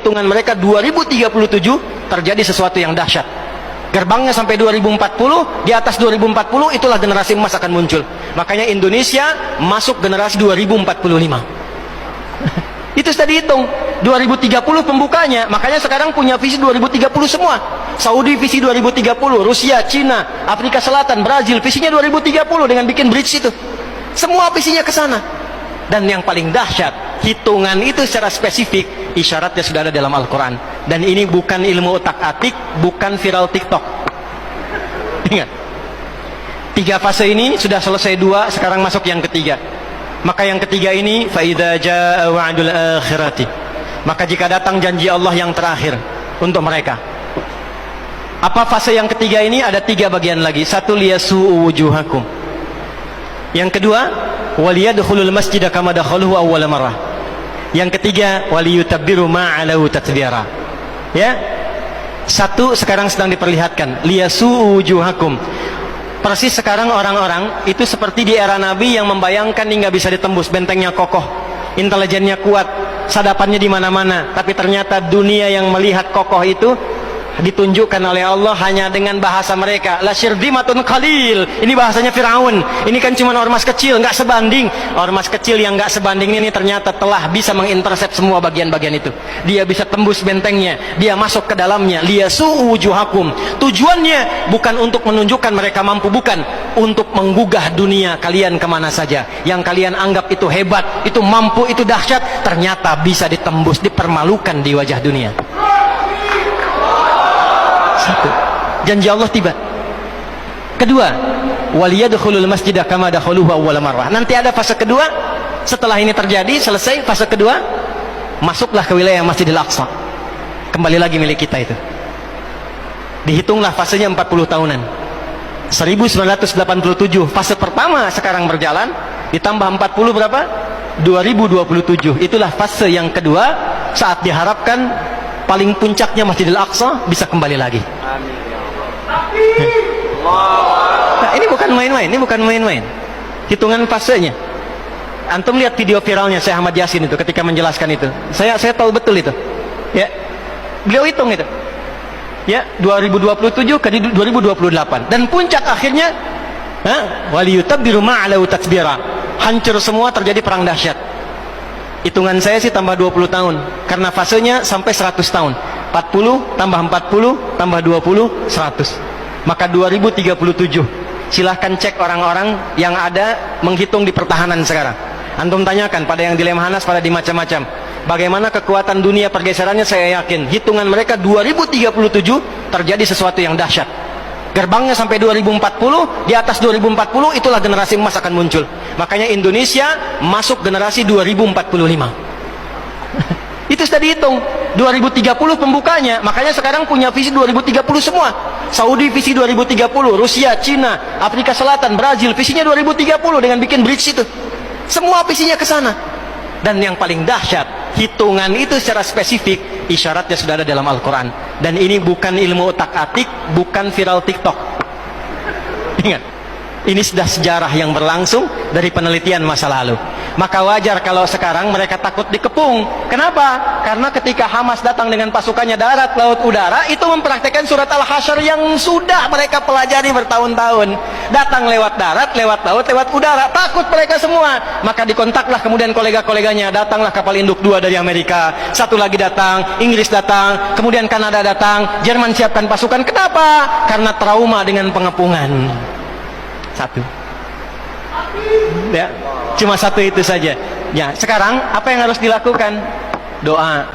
hitungan mereka 2037 terjadi sesuatu yang dahsyat. Gerbangnya sampai 2040, di atas 2040 itulah generasi emas akan muncul. Makanya Indonesia masuk generasi 2045. Itu sudah dihitung 2030 pembukanya. Makanya sekarang punya visi 2030 semua. Saudi visi 2030, Rusia, Cina, Afrika Selatan, Brazil visinya 2030 dengan bikin bridge itu. Semua visinya ke sana. Dan yang paling dahsyat, hitungan itu secara spesifik isyaratnya sudah ada dalam Al-Quran. Dan ini bukan ilmu otak-atik, bukan viral TikTok. Ingat, 3 fase ini sudah selesai 2, sekarang masuk yang ketiga. Maka yang ketiga ini, فَإِذَا جَاءَ وَعْدُ الْآخِرَةِ, maka jika datang janji Allah yang terakhir untuk mereka. Apa fase yang ketiga ini? Ada 3 bagian lagi. 1, liyasu'u wujuhakum. Yang kedua, waliyadkhulul masjida kama dakhaluhu awwala marrah. Yang ketiga, waliyutabbiru ma 'alahu tatbira. Ya. 1 sekarang sedang diperlihatkan, liyasu'u wujuhakum. Persis sekarang orang-orang itu seperti di era Nabi yang membayangkan hingga bisa ditembus, bentengnya kokoh, intelijennya kuat, sadapannya di mana-mana. Tapi ternyata dunia yang melihat kokoh itu ditunjukkan oleh Allah hanya dengan bahasa mereka. La syirdimatun qalil. Ini bahasanya Firaun. Ini kan cuma ormas kecil, nggak sebanding. Ormas kecil yang nggak sebanding ini ternyata telah bisa mengintersep semua bagian-bagian itu. Dia bisa tembus bentengnya, dia masuk ke dalamnya. Liyasu'u wujuhakum. Tujuannya bukan untuk menunjukkan mereka mampu, bukan, untuk menggugah dunia kalian kemana saja. Yang kalian anggap itu hebat, itu mampu, itu dahsyat, ternyata bisa ditembus, dipermalukan di wajah dunia. 1, janji Allah tiba. Kedua, waliyadkhulul masjida kama dakhaluhu awwala marrah. Nanti ada fase kedua. Setelah ini terjadi, selesai fase kedua, masuklah ke wilayah Masjidil Aqsa. Kembali lagi milik kita itu. Dihitunglah fasenya 40 tahunan. 1987 fase pertama sekarang berjalan, ditambah 40 berapa? 2027. Itulah fase yang kedua, saat diharapkan paling puncaknya Masjidil Aqsa bisa kembali lagi. Amin ya Allah. Nah, ini bukan main-main, ini bukan main-main. Hitungan fasenya. Antum lihat video viralnya Syekh Ahmad Yasin itu ketika menjelaskan itu. Saya tahu betul itu. Ya. Beliau hitung itu. Ya, 2027 ke 2028 dan puncak akhirnya waliyutabbiru ma 'alahu tatbira. Hancur semua, terjadi perang dahsyat. Hitungan saya sih tambah 20 tahun karena fasenya sampai 100 tahun. 40 tambah 40 tambah 20 100. Maka 2037. Silahkan cek orang-orang yang ada menghitung di pertahanan sekarang. Antum tanyakan pada yang di Lemhanas, pada di macam-macam. Bagaimana kekuatan dunia pergeserannya, saya yakin hitungan mereka 2037 terjadi sesuatu yang dahsyat. Gerbangnya sampai 2040, di atas 2040 itulah generasi emas akan muncul. Makanya Indonesia masuk generasi 2045. Itu sudah dihitung 2030 pembukanya. Makanya sekarang punya visi 2030 semua. Saudi visi 2030, Rusia, Cina, Afrika Selatan, Brazil visinya 2030 dengan bikin bridge itu. Semua visinya ke sana. Dan yang paling dahsyat, hitungan itu secara spesifik isyaratnya sudah ada dalam Al-Quran. Dan ini bukan ilmu otak-atik, bukan viral TikTok. Ingat, ini sudah sejarah yang berlangsung dari penelitian masa lalu. Maka wajar kalau sekarang mereka takut dikepung. Kenapa? Karena ketika Hamas datang dengan pasukannya darat, laut, udara, itu mempraktekkan surat Al-Hasyr yang sudah mereka pelajari bertahun-tahun. Datang lewat darat, lewat laut, lewat udara. Takut mereka semua. Maka dikontaklah kemudian kolega-koleganya. Datanglah kapal induk 2 dari Amerika, 1 lagi datang, Inggris datang, kemudian Kanada datang, Jerman siapkan pasukan. Kenapa? Karena trauma dengan pengepungan. 1. Ya, cuma 1 itu saja. Ya, sekarang apa yang harus dilakukan? Doa.